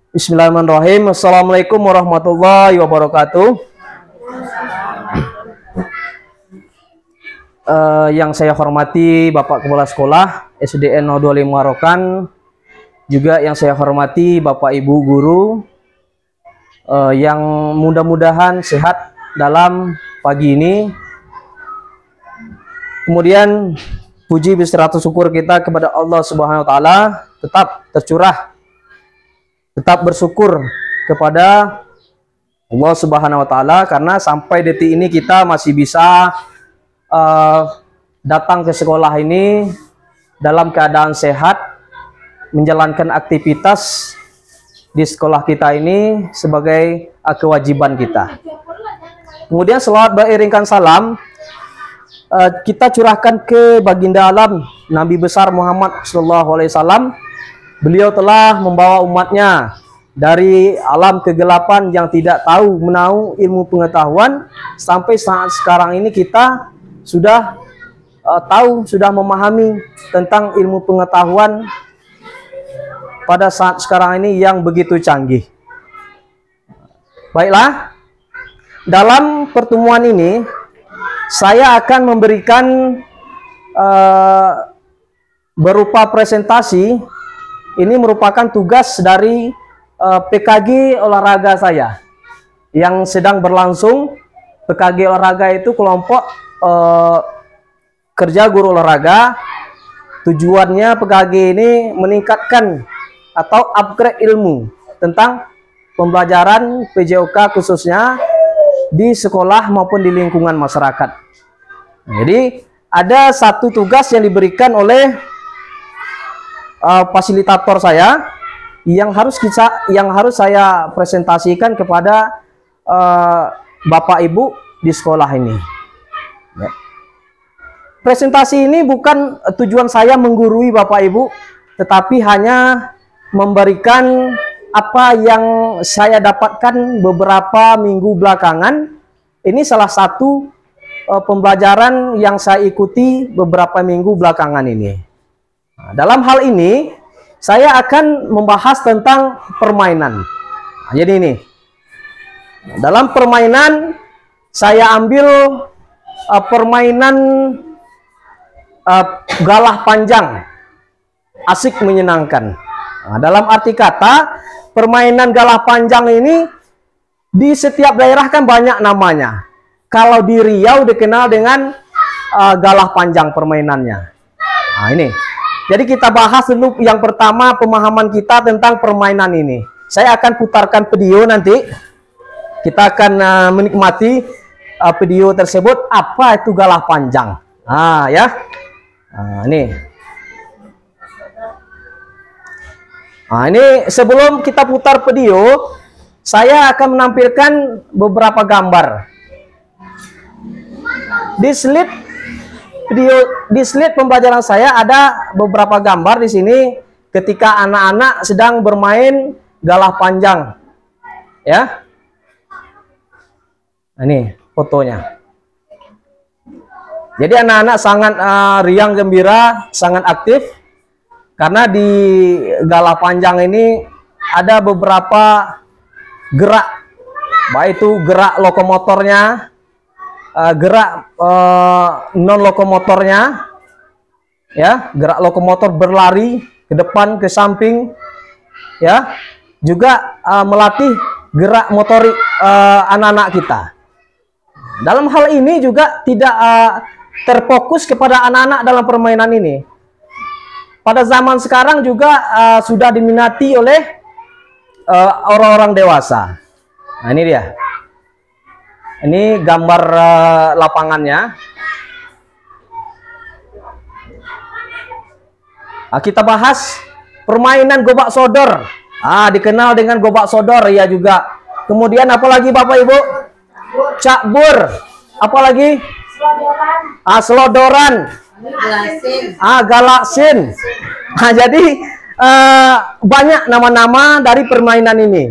Bismillahirrahmanirrahim. Assalamualaikum warahmatullahi wabarakatuh. Yang saya hormati Bapak Kepala Sekolah SDN 025 Marokan, juga yang saya hormati Bapak Ibu Guru, yang mudah-mudahan sehat dalam pagi ini. Kemudian puji beserta syukur kita kepada Allah Subhanahu wa taala tetap tercurah, tetap bersyukur kepada Allah Subhanahu wa taala karena sampai detik ini kita masih bisa datang ke sekolah ini dalam keadaan sehat, menjalankan aktivitas di sekolah kita ini sebagai kewajiban kita. Kemudian selawat beriringkan salam kita curahkan ke baginda alam Nabi besar Muhammad SAW. Beliau telah membawa umatnya dari alam kegelapan yang tidak tahu menahu ilmu pengetahuan sampai saat sekarang ini kita sudah tahu, sudah memahami tentang ilmu pengetahuan pada saat sekarang ini yang begitu canggih. Baiklah, dalam pertemuan ini saya akan memberikan berupa presentasi. Ini merupakan tugas dari PKG olahraga saya yang sedang berlangsung. PKG olahraga itu kelompok kerja guru olahraga. Tujuannya PKG ini meningkatkan atau upgrade ilmu tentang pembelajaran PJOK khususnya di sekolah maupun di lingkungan masyarakat. Jadi ada satu tugas yang diberikan oleh fasilitator saya yang harus saya presentasikan kepada Bapak Ibu di sekolah ini. Ya. Presentasi ini bukan tujuan saya menggurui Bapak Ibu, tetapi hanya memberikan apa yang saya dapatkan beberapa minggu belakangan. Ini salah satu pembelajaran yang saya ikuti beberapa minggu belakangan ini. Nah, dalam hal ini saya akan membahas tentang permainan. Nah, jadi ini dalam permainan saya ambil permainan galah panjang, asik menyenangkan. Nah, dalam arti kata permainan galah panjang ini di setiap daerah kan banyak namanya. Kalau di Riau dikenal dengan galah panjang permainannya. Nah, ini. Jadi kita bahas dulu yang pertama pemahaman kita tentang permainan ini. Saya akan putarkan video nanti. Kita akan menikmati video tersebut. Apa itu galah panjang? Nah, ya. Nah, ini. Nah, ini sebelum kita putar video, saya akan menampilkan beberapa gambar. Di slide pembelajaran saya ada beberapa gambar di sini ketika anak-anak sedang bermain galah panjang. Ya. Nah, ini fotonya. Jadi anak-anak sangat riang gembira, sangat aktif. Karena di galah panjang ini ada beberapa gerak, baik itu gerak lokomotornya, gerak non lokomotornya, ya, gerak lokomotor berlari ke depan ke samping, ya, juga melatih gerak motorik anak-anak kita. Dalam hal ini juga tidak terfokus kepada anak-anak dalam permainan ini. Pada zaman sekarang juga sudah diminati oleh orang-orang dewasa. Nah, ini dia. Ini gambar lapangannya. Nah, kita bahas permainan gobak sodor. Dikenal dengan gobak sodor ya juga. Kemudian apalagi Bapak Ibu? Cakbur. Apalagi? Selodoran. Galaksin. Nah, jadi banyak nama-nama dari permainan ini.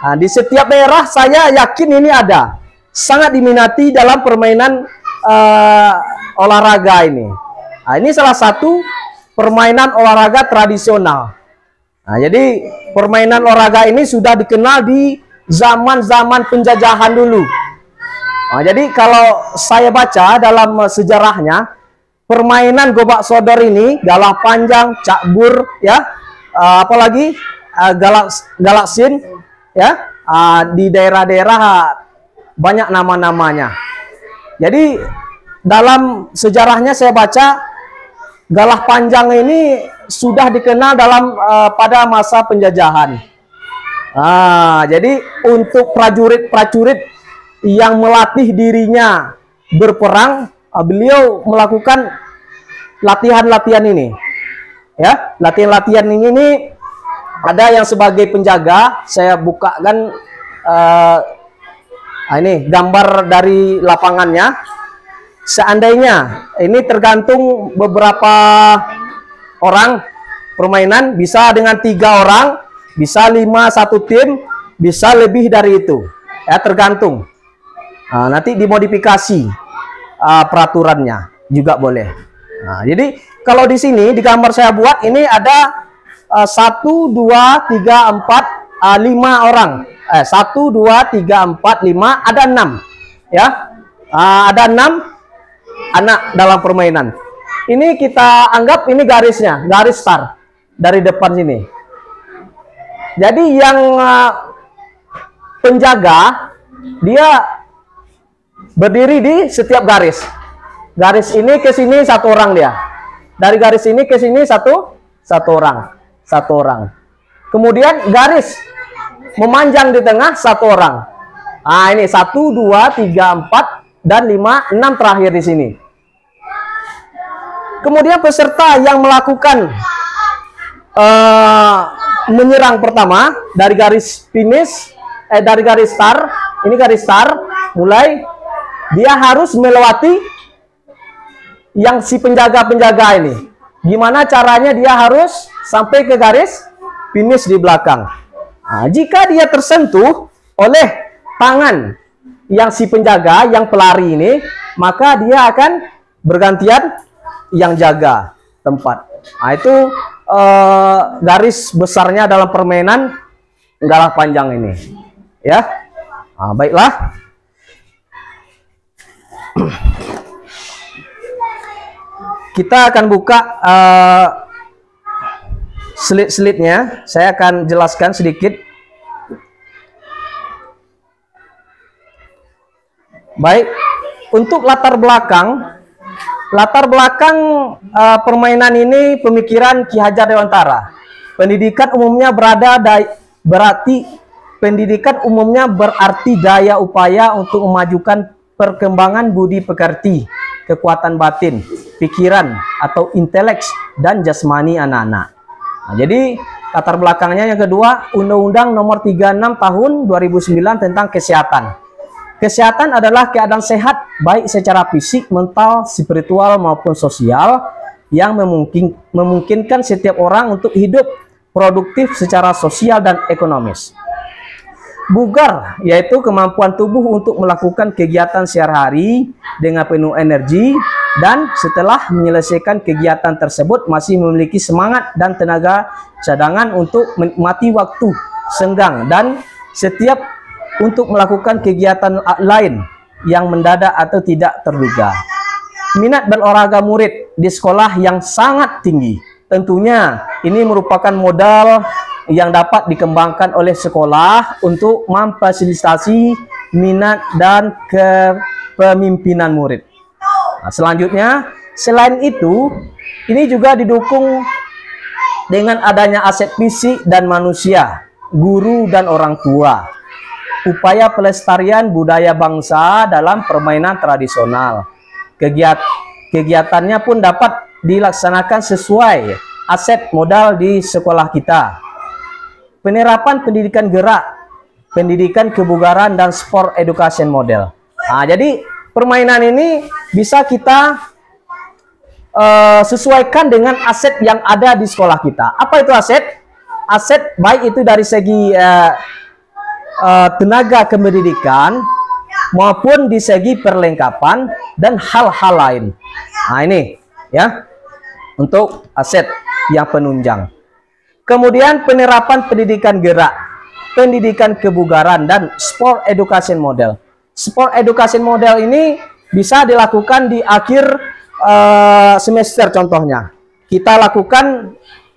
Nah, di setiap daerah saya yakin ini ada. Sangat diminati dalam permainan olahraga ini. Nah, ini salah satu permainan olahraga tradisional. Nah, jadi permainan olahraga ini sudah dikenal di zaman-zaman penjajahan dulu. Nah, jadi kalau saya baca dalam sejarahnya, permainan gobak sodor ini, galah panjang, cakbur, ya, apalagi galaksin, ya, di daerah-daerah banyak nama-namanya. Jadi dalam sejarahnya saya baca, galah panjang ini sudah dikenal dalam pada masa penjajahan. Jadi untuk prajurit-prajurit yang melatih dirinya berperang, beliau melakukan latihan-latihan ini. Ya, latihan-latihan ini ada yang sebagai penjaga. Saya bukakan ini gambar dari lapangannya. Seandainya ini tergantung beberapa orang permainan, bisa dengan 3 orang, bisa 5 satu tim, bisa lebih dari itu, ya, tergantung. Nanti dimodifikasi peraturannya juga boleh. Jadi kalau di sini di gambar saya buat ini ada 1, 2, 3, 4, 5 orang. 1, 2, 3, 4, 5, ada 6, ya, ada 6 anak dalam permainan. Ini kita anggap ini garisnya, garis start dari depan sini. Jadi yang penjaga dia berdiri di setiap garis. Garis ini ke sini 1 orang dia. Dari garis ini ke sini satu orang. Kemudian garis memanjang di tengah 1 orang. Ini 1, 2, 3, 4 dan 5, 6 terakhir di sini. Kemudian peserta yang melakukan menyerang pertama dari garis finish, dari garis start, ini garis start, mulai dia harus melewati yang si penjaga-penjaga ini. Gimana caranya dia harus sampai ke garis finish di belakang. Jika dia tersentuh oleh tangan yang si penjaga, yang pelari ini, maka dia akan bergantian yang jaga tempat. Itu garis besarnya dalam permainan galah panjang ini, ya. Baiklah. Kita akan buka slide-slide-nya. Saya akan jelaskan sedikit. Baik, untuk latar belakang permainan ini pemikiran Ki Hajar Dewantara. Pendidikan umumnya berarti daya upaya untuk memajukan perkembangan budi pekerti, kekuatan batin, pikiran atau intelek dan jasmani anak-anak. Jadi latar belakangnya yang kedua, Undang-Undang Nomor 36 Tahun 2009 tentang kesehatan. Kesehatan adalah keadaan sehat baik secara fisik, mental, spiritual maupun sosial yang memungkinkan setiap orang untuk hidup produktif secara sosial dan ekonomis. Bugar yaitu kemampuan tubuh untuk melakukan kegiatan sehari-hari dengan penuh energi dan setelah menyelesaikan kegiatan tersebut masih memiliki semangat dan tenaga cadangan untuk menikmati waktu senggang dan setiap untuk melakukan kegiatan lain yang mendadak atau tidak terduga. Minat berolahraga murid di sekolah yang sangat tinggi. Tentunya ini merupakan modal yang dapat dikembangkan oleh sekolah untuk memfasilitasi minat dan kepemimpinan murid. Selanjutnya, selain itu, ini juga didukung dengan adanya aset fisik dan manusia, guru dan orang tua. Upaya pelestarian budaya bangsa dalam permainan tradisional. Kegiatannya pun dapat dilaksanakan sesuai aset modal di sekolah kita. Penerapan pendidikan gerak, pendidikan kebugaran dan sport education model. Jadi permainan ini bisa kita sesuaikan dengan aset yang ada di sekolah kita. Apa itu aset? Aset baik itu dari segi tenaga kependidikan maupun di segi perlengkapan dan hal-hal lain. Ini ya untuk aset yang penunjang. Kemudian penerapan pendidikan gerak, pendidikan kebugaran, dan sport education model. Sport education model ini bisa dilakukan di akhir semester contohnya.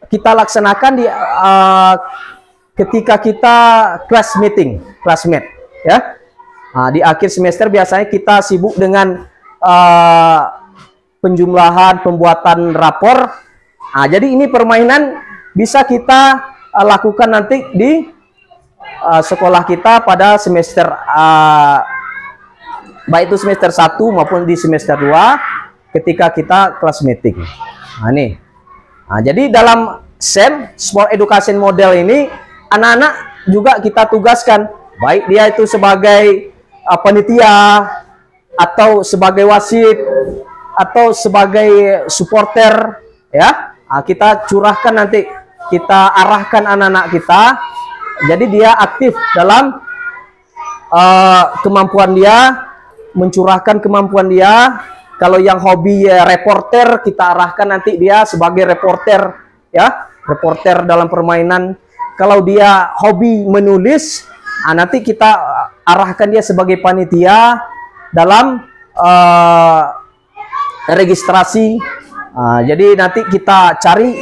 Kita laksanakan di ketika kita classmate ya. Nah, di akhir semester biasanya kita sibuk dengan penjumlahan, pembuatan rapor. Nah, jadi ini permainan bisa kita lakukan nanti di sekolah kita pada semester baik itu semester 1 maupun di semester 2 ketika kita kelas meeting. Nah, nih. Nah, jadi dalam SEM, Sport Education Model ini, anak-anak juga kita tugaskan, baik dia itu sebagai panitia, atau sebagai wasit, atau sebagai supporter, ya. Nah, kita curahkan nanti, kita arahkan anak-anak kita, jadi dia aktif dalam kemampuan dia, mencurahkan kemampuan dia. Kalau yang hobi reporter, kita arahkan nanti dia sebagai reporter, ya, reporter dalam permainan. Kalau dia hobi menulis, nanti kita arahkan dia sebagai panitia dalam registrasi. Jadi nanti kita cari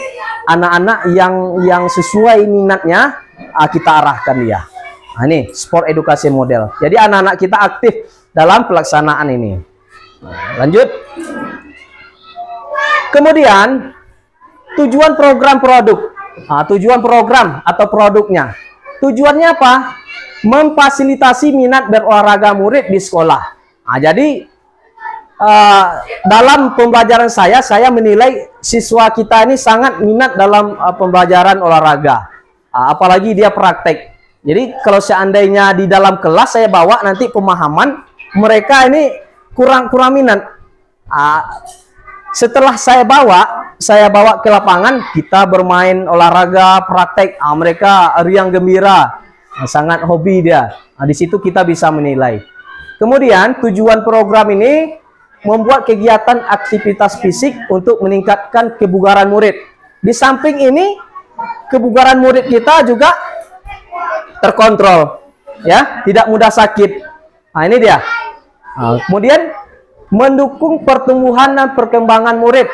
anak-anak yang sesuai minatnya, kita arahkan dia. Nah, ini sport education model. Jadi anak-anak kita aktif dalam pelaksanaan ini. Lanjut. Kemudian tujuan program produk. Tujuan program atau produknya. Tujuannya apa? Memfasilitasi minat berolahraga murid di sekolah. Jadi dalam pembelajaran saya menilai siswa kita ini sangat minat dalam pembelajaran olahraga. Apalagi dia praktek. Jadi kalau seandainya di dalam kelas saya bawa nanti pemahaman, mereka ini kurang minat. Setelah saya bawa ke lapangan, kita bermain olahraga praktek, mereka riang gembira, sangat hobi dia. Di situ kita bisa menilai. Kemudian tujuan program ini membuat kegiatan aktivitas fisik untuk meningkatkan kebugaran murid. Di samping ini, kebugaran murid kita juga terkontrol, ya, tidak mudah sakit. Nah, ini dia. Kemudian mendukung pertumbuhan dan perkembangan murid,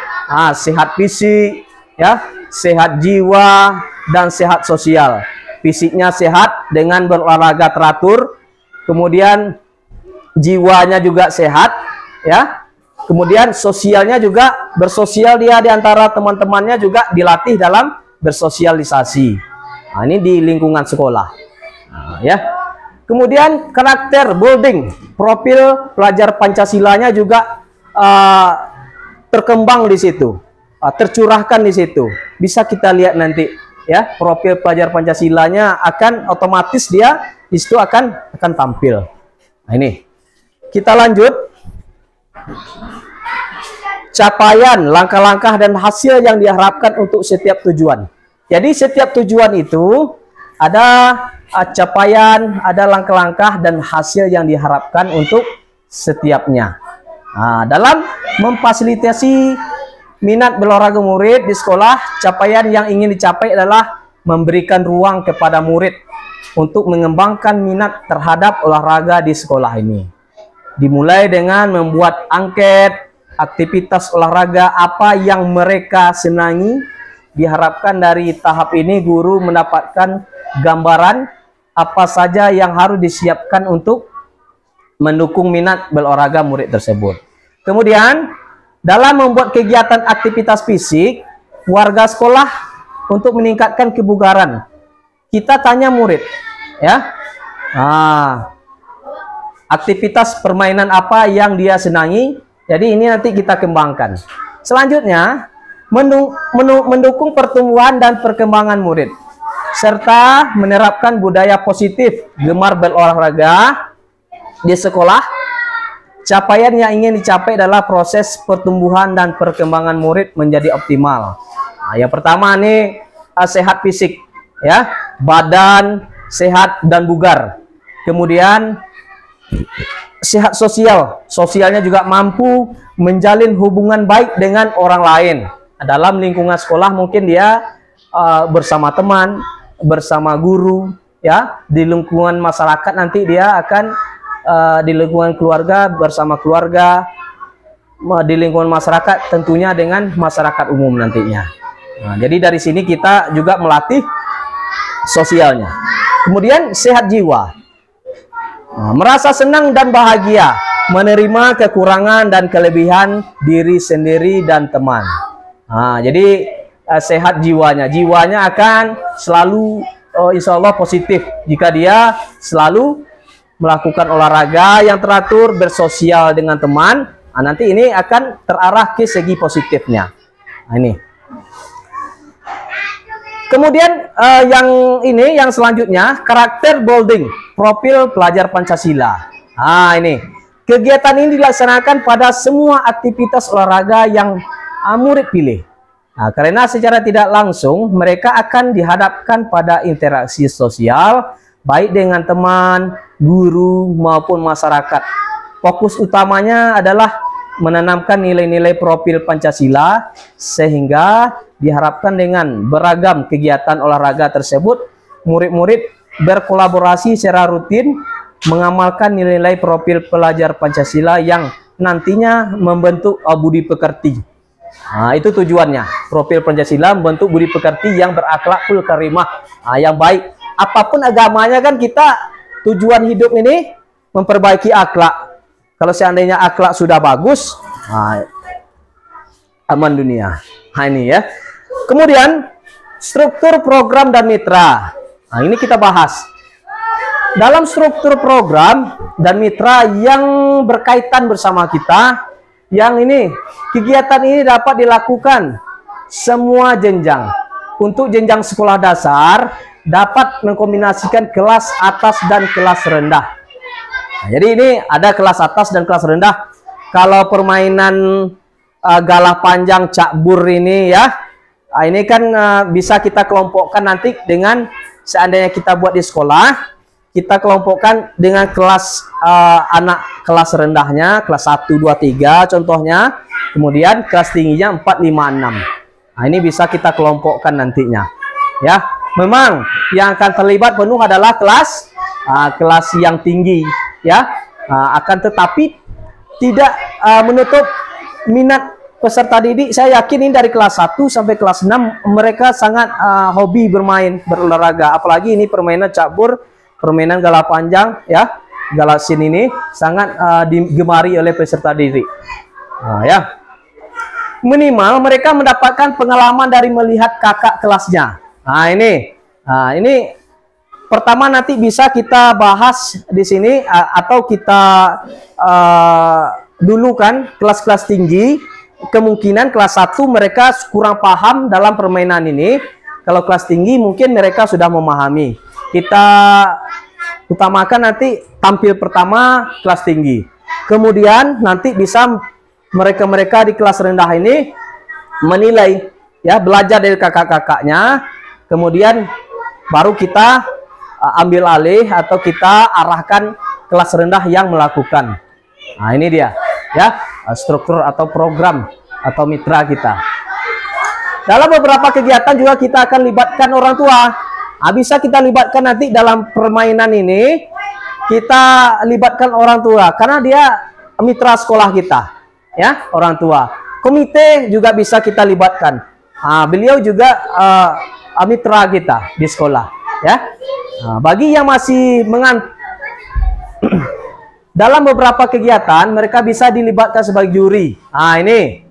sehat fisik, ya, sehat jiwa, dan sehat sosial. Fisiknya sehat dengan berolahraga teratur, kemudian jiwanya juga sehat, ya. Kemudian sosialnya juga bersosial, dia di antara teman-temannya juga dilatih dalam bersosialisasi. Nah, ini di lingkungan sekolah, ya. Kemudian karakter building, profil pelajar Pancasilanya juga terkembang di situ, tercurahkan di situ. Bisa kita lihat nanti, ya, profil pelajar Pancasilanya akan otomatis dia di situ akan tampil. Nah, ini kita lanjut. Capaian, langkah-langkah dan hasil yang diharapkan untuk setiap tujuan. Jadi setiap tujuan itu ada capaian, ada langkah-langkah dan hasil yang diharapkan untuk setiapnya. Dalam memfasilitasi minat berolahraga murid di sekolah, capaian yang ingin dicapai adalah memberikan ruang kepada murid untuk mengembangkan minat terhadap olahraga di sekolah ini. Dimulai dengan membuat angket, aktivitas olahraga apa yang mereka senangi. Diharapkan dari tahap ini guru mendapatkan gambaran apa saja yang harus disiapkan untuk mendukung minat berolahraga murid tersebut. Kemudian, dalam membuat kegiatan aktivitas fisik, warga sekolah untuk meningkatkan kebugaran. Kita tanya murid, ya. Aktivitas permainan apa yang dia senangi. Jadi ini nanti kita kembangkan. Selanjutnya, mendukung pertumbuhan dan perkembangan murid, serta menerapkan budaya positif gemar berolahraga di sekolah. Capaian yang ingin dicapai adalah proses pertumbuhan dan perkembangan murid menjadi optimal. Yang pertama nih, sehat fisik, ya, badan sehat dan bugar. Kemudian sehat sosial, sosialnya juga mampu menjalin hubungan baik dengan orang lain. Dalam lingkungan sekolah mungkin dia bersama teman, bersama guru, ya, di lingkungan masyarakat nanti dia akan di lingkungan keluarga bersama keluarga, di lingkungan masyarakat tentunya dengan masyarakat umum nantinya. Nah, jadi dari sini kita juga melatih sosialnya. Kemudian sehat jiwa, merasa senang dan bahagia, menerima kekurangan dan kelebihan diri sendiri dan teman. Nah, jadi sehat jiwanya akan selalu insya Allah positif jika dia selalu melakukan olahraga yang teratur, bersosial dengan teman. Nah, nanti ini akan terarah ke segi positifnya. Nah, ini. Kemudian yang selanjutnya, karakter building, profil pelajar Pancasila. Nah, ini. Kegiatan ini dilaksanakan pada semua aktivitas olahraga yang murid pilih. Nah, karena secara tidak langsung mereka akan dihadapkan pada interaksi sosial baik dengan teman, guru maupun masyarakat. Fokus utamanya adalah menanamkan nilai-nilai profil Pancasila sehingga diharapkan dengan beragam kegiatan olahraga tersebut murid-murid berkolaborasi secara rutin mengamalkan nilai-nilai profil pelajar Pancasila yang nantinya membentuk budi pekerti. Nah, itu tujuannya. Profil Pancasila membentuk budi pekerti yang berakhlakul karimah, yang baik. Apapun agamanya kan kita tujuan hidup ini memperbaiki akhlak. Kalau seandainya akhlak sudah bagus, aman dunia. Nah, ini ya. Kemudian struktur program dan mitra. Nah, ini kita bahas. Dalam struktur program dan mitra yang berkaitan bersama kita, yang ini kegiatan ini dapat dilakukan semua jenjang. Untuk jenjang sekolah dasar dapat mengkombinasikan kelas atas dan kelas rendah. Nah, jadi ini ada kelas atas dan kelas rendah. Kalau permainan galah panjang, cakbur ini ya, ini kan bisa kita kelompokkan nanti dengan seandainya kita buat di sekolah, kita kelompokkan dengan kelas anak kelas rendahnya, kelas 1, 2, 3 contohnya, kemudian kelas tingginya 4, 5, 6. Nah, ini bisa kita kelompokkan nantinya. Ya, memang yang akan terlibat penuh adalah kelas yang tinggi, ya. Akan tetapi tidak menutup minat peserta didik. Saya yakin ini dari kelas 1 sampai kelas 6 mereka sangat hobi berolahraga. Apalagi ini permainan cakbur, permainan galah panjang, ya, galasin ini sangat digemari oleh peserta didik. Nah, ya, minimal mereka mendapatkan pengalaman dari melihat kakak kelasnya. Nah, ini pertama nanti bisa kita bahas di sini atau kita dulu kan kelas-kelas tinggi, kemungkinan kelas 1 mereka kurang paham dalam permainan ini. Kalau kelas tinggi mungkin mereka sudah memahami. Kita utamakan nanti tampil pertama kelas tinggi. Kemudian nanti bisa mereka-mereka di kelas rendah ini menilai, ya, belajar dari kakak-kakaknya. Kemudian baru kita ambil alih atau kita arahkan kelas rendah yang melakukan. Nah, ini dia, ya, struktur atau program atau mitra kita. Dalam beberapa kegiatan juga kita akan libatkan orang tua. Bisa kita libatkan nanti dalam permainan ini, kita libatkan orang tua karena dia mitra sekolah kita, ya, orang tua. Komite juga bisa kita libatkan. Beliau juga mitra kita di sekolah, ya. Bagi yang masih dalam beberapa kegiatan mereka bisa dilibatkan sebagai juri. Ini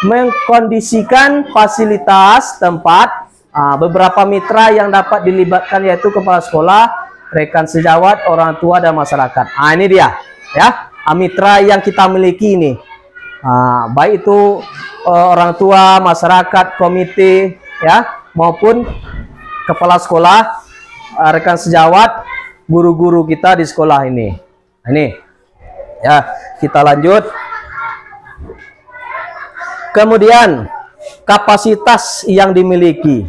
mengkondisikan fasilitas tempat. Beberapa mitra yang dapat dilibatkan yaitu kepala sekolah, rekan sejawat, orang tua dan masyarakat. Ini dia, ya, mitra yang kita miliki ini. Baik itu orang tua, masyarakat, komite, ya, maupun kepala sekolah, rekan sejawat, guru-guru kita di sekolah ini. Ini, ya, kita lanjut. Kemudian kapasitas yang dimiliki.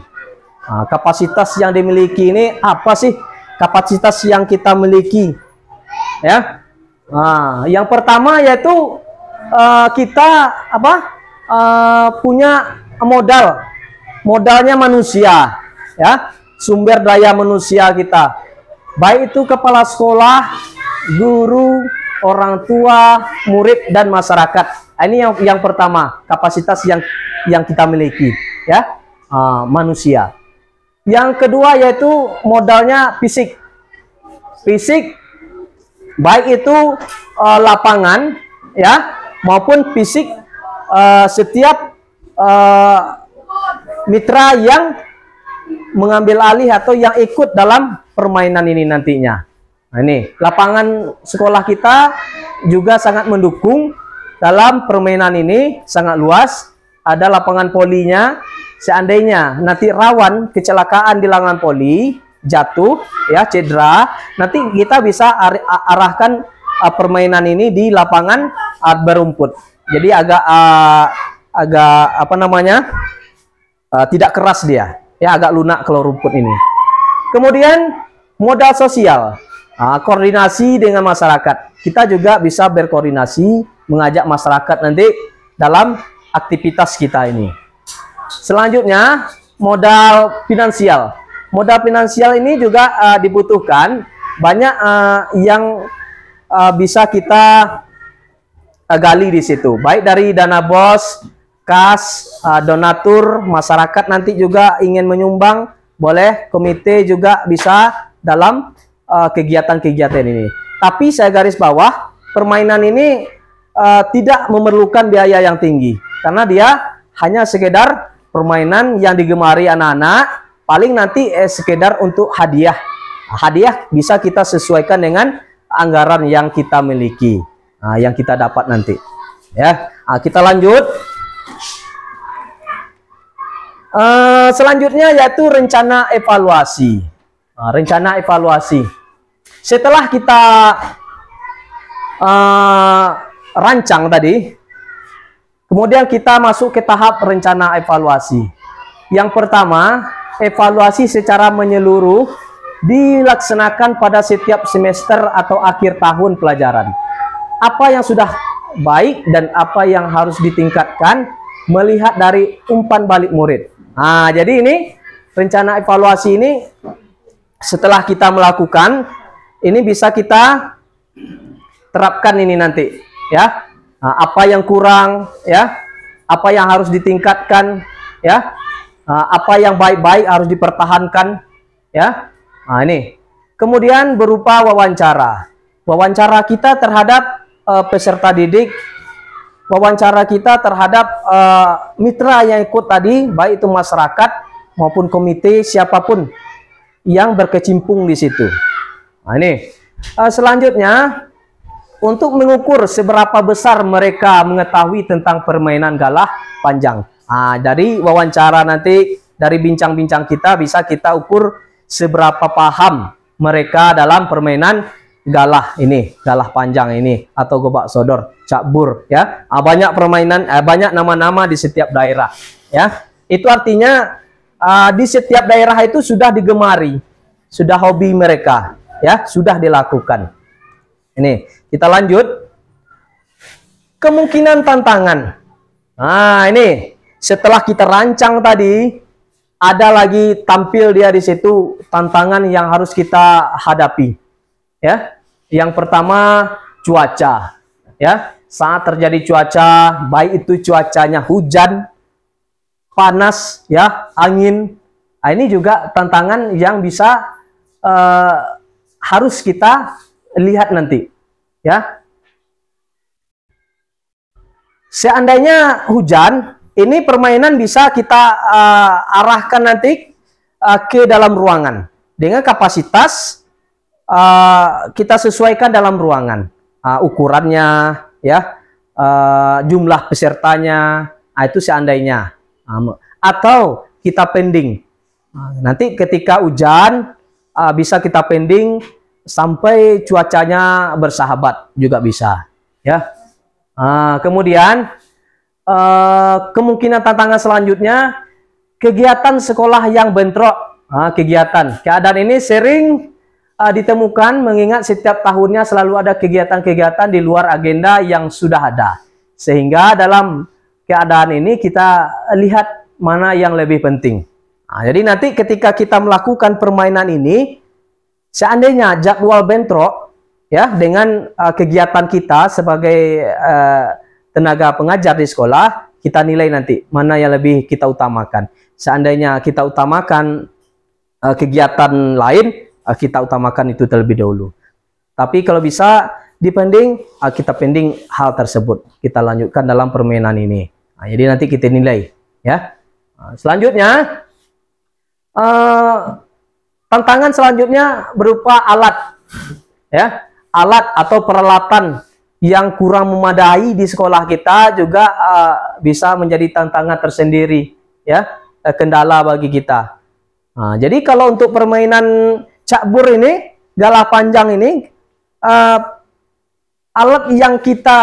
Kapasitas yang dimiliki ini apa sih? Kapasitas yang kita miliki, ya. Yang pertama yaitu kita punya modalnya manusia, ya, sumber daya manusia kita, baik itu kepala sekolah, guru, orang tua, murid, dan masyarakat. Ini yang pertama, kapasitas yang kita miliki, ya, manusia. Yang kedua yaitu modalnya fisik, baik itu lapangan, ya, maupun fisik setiap mitra yang mengambil alih atau yang ikut dalam permainan ini nantinya. Nah, ini lapangan sekolah kita juga sangat mendukung dalam permainan ini, sangat luas. Ada lapangan volinya. Seandainya nanti rawan kecelakaan di lapangan voli, jatuh, ya, cedera, nanti kita bisa arahkan permainan ini di lapangan berumput. Jadi agak apa namanya, tidak keras dia, ya, agak lunak kalau rumput ini. Kemudian modal sosial, koordinasi dengan masyarakat. Kita juga bisa berkoordinasi, mengajak masyarakat nanti dalam aktivitas kita ini. Selanjutnya modal finansial. Modal finansial ini juga dibutuhkan, banyak yang bisa kita gali di situ, baik dari dana BOS, kas, donatur, masyarakat nanti juga ingin menyumbang, boleh, komite juga bisa dalam kegiatan-kegiatan ini. Tapi saya garis bawah, permainan ini tidak memerlukan biaya yang tinggi, karena dia hanya sekedar permainan yang digemari anak-anak, paling nanti sekedar untuk hadiah. Hadiah bisa kita sesuaikan dengan anggaran yang kita miliki, yang kita dapat nanti. Ya, kita lanjut. Selanjutnya yaitu rencana evaluasi. Rencana evaluasi. Setelah kita rancang tadi, kemudian kita masuk ke tahap rencana evaluasi. Yang pertama, evaluasi secara menyeluruh dilaksanakan pada setiap semester atau akhir tahun pelajaran. Apa yang sudah baik dan apa yang harus ditingkatkan melihat dari umpan balik murid. Nah, jadi ini rencana evaluasi ini setelah kita melakukan, ini bisa kita terapkan ini nanti, ya. Nah, apa yang kurang, ya, apa yang harus ditingkatkan, ya, apa yang baik-baik harus dipertahankan, ya. Nah, ini kemudian berupa wawancara kita terhadap peserta didik, wawancara kita terhadap mitra yang ikut tadi, baik itu masyarakat maupun komite, siapapun yang berkecimpung di situ. Nah, ini selanjutnya, untuk mengukur seberapa besar mereka mengetahui tentang permainan galah panjang. Nah, dari wawancara nanti, dari bincang-bincang kita, bisa kita ukur seberapa paham mereka dalam permainan galah ini, galah panjang ini, atau gobak sodor, cakbur, ya. Banyak permainan, banyak nama-nama di setiap daerah, ya. Itu artinya di setiap daerah itu sudah digemari, sudah hobi mereka, ya, sudah dilakukan. Ini kita lanjut. Kemungkinan tantangan. Nah, ini setelah kita rancang tadi, ada lagi tampil dia di situ tantangan yang harus kita hadapi. Ya, yang pertama cuaca. Ya, saat terjadi cuaca, baik itu cuacanya hujan, panas, ya, angin. Nah, ini juga tantangan yang bisa harus kita lihat nanti, ya. Seandainya hujan, ini permainan bisa kita arahkan nanti ke dalam ruangan dengan kapasitas kita sesuaikan dalam ruangan, ukurannya, ya, jumlah pesertanya, itu seandainya, atau kita pending. Nanti ketika hujan bisa kita pending sampai cuacanya bersahabat juga bisa, ya. Kemudian kemungkinan tantangan selanjutnya, kegiatan sekolah yang bentrok. Keadaan ini sering ditemukan mengingat setiap tahunnya selalu ada kegiatan-kegiatan di luar agenda yang sudah ada, sehingga dalam keadaan ini kita lihat mana yang lebih penting. Nah, jadi nanti ketika kita melakukan permainan ini, seandainya jadwal bentrok ya dengan kegiatan kita sebagai tenaga pengajar di sekolah, kita nilai nanti mana yang lebih kita utamakan. Seandainya kita utamakan kegiatan lain, kita utamakan itu terlebih dahulu. Tapi kalau bisa dipending, kita pending hal tersebut. Kita lanjutkan dalam permainan ini. Nah, jadi nanti kita nilai ya. Selanjutnya tantangan selanjutnya berupa alat ya, alat atau peralatan yang kurang memadai di sekolah kita juga bisa menjadi tantangan tersendiri ya, kendala bagi kita. Nah, jadi kalau untuk permainan cakbur ini, galah panjang ini, alat yang kita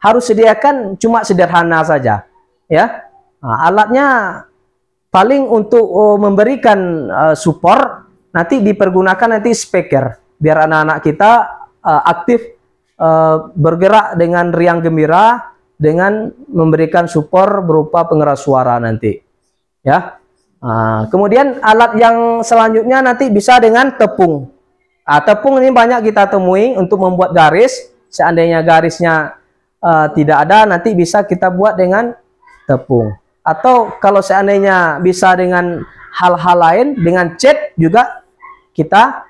harus sediakan cuma sederhana saja ya. Nah, alatnya paling untuk memberikan support, nanti dipergunakan nanti speaker biar anak-anak kita aktif bergerak dengan riang gembira dengan memberikan support berupa pengeras suara nanti ya. Kemudian alat yang selanjutnya nanti bisa dengan tepung. Tepung ini banyak kita temui untuk membuat garis. Seandainya garisnya tidak ada, nanti bisa kita buat dengan tepung. Atau kalau seandainya bisa dengan hal-hal lain, dengan cat juga kita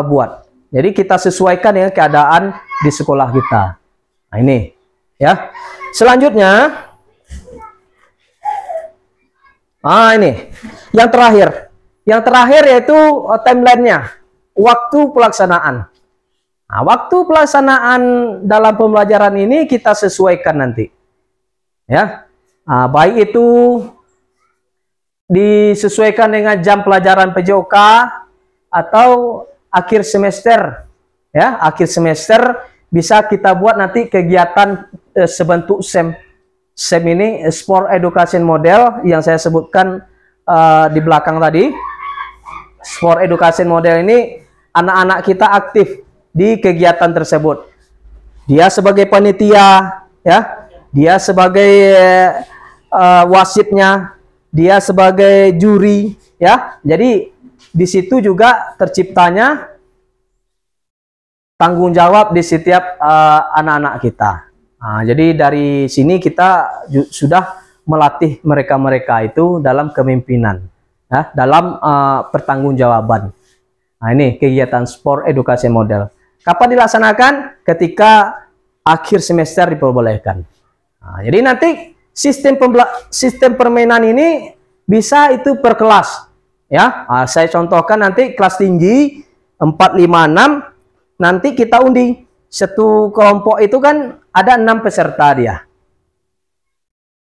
buat. Jadi kita sesuaikan dengan keadaan di sekolah kita. Nah ini ya. Selanjutnya, ini yang terakhir. Yang terakhir yaitu timelinenya, waktu pelaksanaan. Nah, waktu pelaksanaan dalam pembelajaran ini kita sesuaikan nanti. Ya. Baik itu disesuaikan dengan jam pelajaran PJOK atau akhir semester ya. Akhir semester bisa kita buat nanti kegiatan sebentuk SEM. SEM ini Sport Education Model yang saya sebutkan di belakang tadi. Sport Education Model ini anak-anak kita aktif di kegiatan tersebut. Dia sebagai panitia ya, dia sebagai wasitnya, dia sebagai juri ya. Jadi di situ juga terciptanya tanggung jawab di setiap anak-anak kita. Nah, jadi dari sini kita sudah melatih mereka-mereka itu dalam kepemimpinan ya, dalam pertanggungjawaban. Nah, ini kegiatan Sport Education Model. Kapan dilaksanakan? Ketika akhir semester diperbolehkan. Nah, jadi nanti sistem permainan ini bisa itu per kelas ya. Saya contohkan nanti kelas tinggi 4, 5, 6 nanti kita undi. Satu kelompok itu kan ada 6 peserta dia.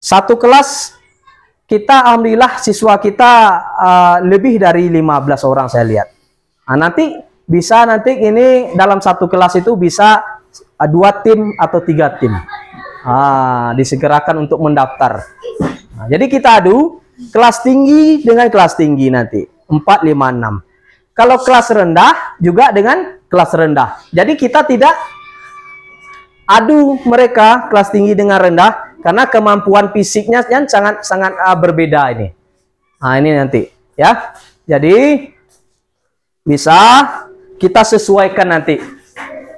Satu kelas kita alhamdulillah siswa kita lebih dari 15 orang saya lihat. Nah, nanti bisa nanti ini dalam satu kelas itu bisa 2 tim atau 3 tim. Disegerakan untuk mendaftar. Nah, jadi kita adu kelas tinggi dengan kelas tinggi nanti 4, 5, 6. Kalau kelas rendah juga dengan kelas rendah. Jadi kita tidak adu mereka kelas tinggi dengan rendah karena kemampuan fisiknya yang sangat berbeda ini. Nah, ini nanti ya. Jadi bisa kita sesuaikan nanti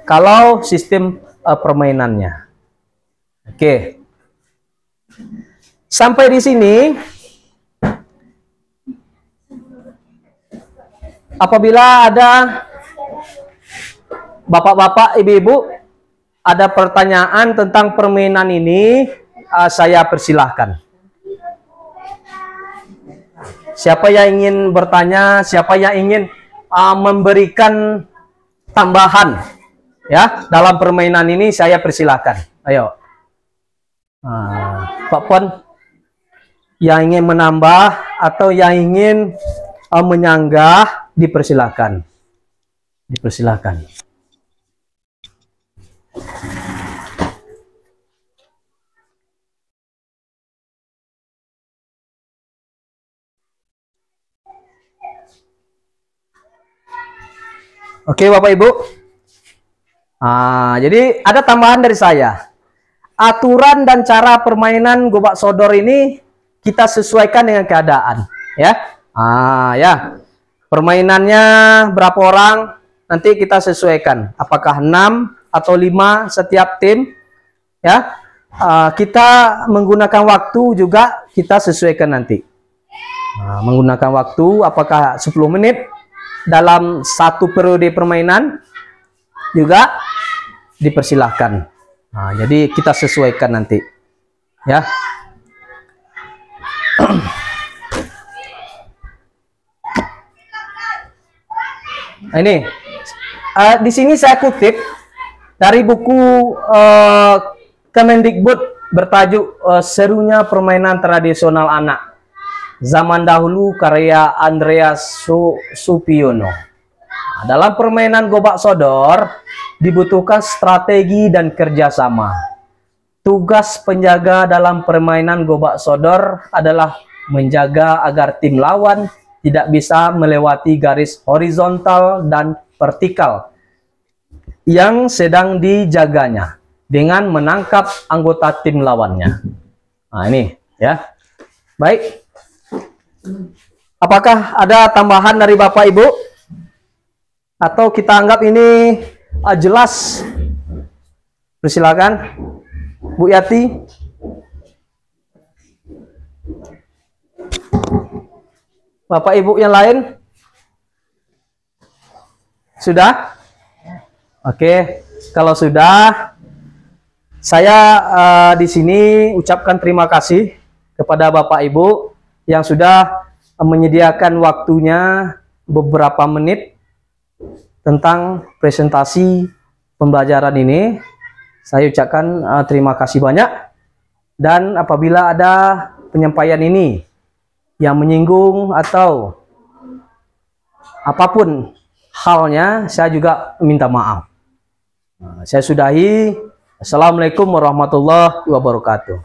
kalau sistem permainannya. Oke. Sampai di sini. Apabila ada bapak-bapak, ibu-ibu ada pertanyaan tentang permainan ini, saya persilahkan. Siapa yang ingin bertanya, siapa yang ingin memberikan tambahan ya dalam permainan ini, saya persilahkan. Ayo. Pak Pon yang ingin menambah atau yang ingin menyanggah, dipersilahkan. Dipersilahkan. Oke Bapak Ibu. Jadi ada tambahan dari saya. aturan dan cara permainan gobak sodor ini kita sesuaikan dengan keadaan, ya. Ya. Permainannya berapa orang nanti kita sesuaikan. Apakah 6 atau 5 setiap tim, ya. Kita menggunakan waktu juga kita sesuaikan nanti. Menggunakan waktu apakah 10 menit dalam satu periode permainan juga dipersilahkan. Jadi kita sesuaikan nanti, ya. Ini di sini saya kutip dari buku Kemendikbud bertajuk Serunya Permainan Tradisional Anak Zaman Dahulu karya Andreas Supiono. Dalam permainan gobak sodor dibutuhkan strategi dan kerjasama. Tugas penjaga dalam permainan gobak sodor adalah menjaga agar tim lawan tidak bisa melewati garis horizontal dan vertikal yang sedang dijaganya dengan menangkap anggota tim lawannya. Ini, ya. Baik. Apakah ada tambahan dari Bapak Ibu? Atau kita anggap ini jelas? Persilakan, Bu Yati. Bapak Ibu yang lain? Sudah? Oke, kalau sudah, saya di sini ucapkan terima kasih kepada Bapak Ibu yang sudah menyediakan waktunya beberapa menit tentang presentasi pembelajaran ini. Saya ucapkan terima kasih banyak, dan apabila ada penyampaian ini yang menyinggung atau apapun halnya, saya juga minta maaf. Saya sudahi. Assalamualaikum warahmatullahi wabarakatuh.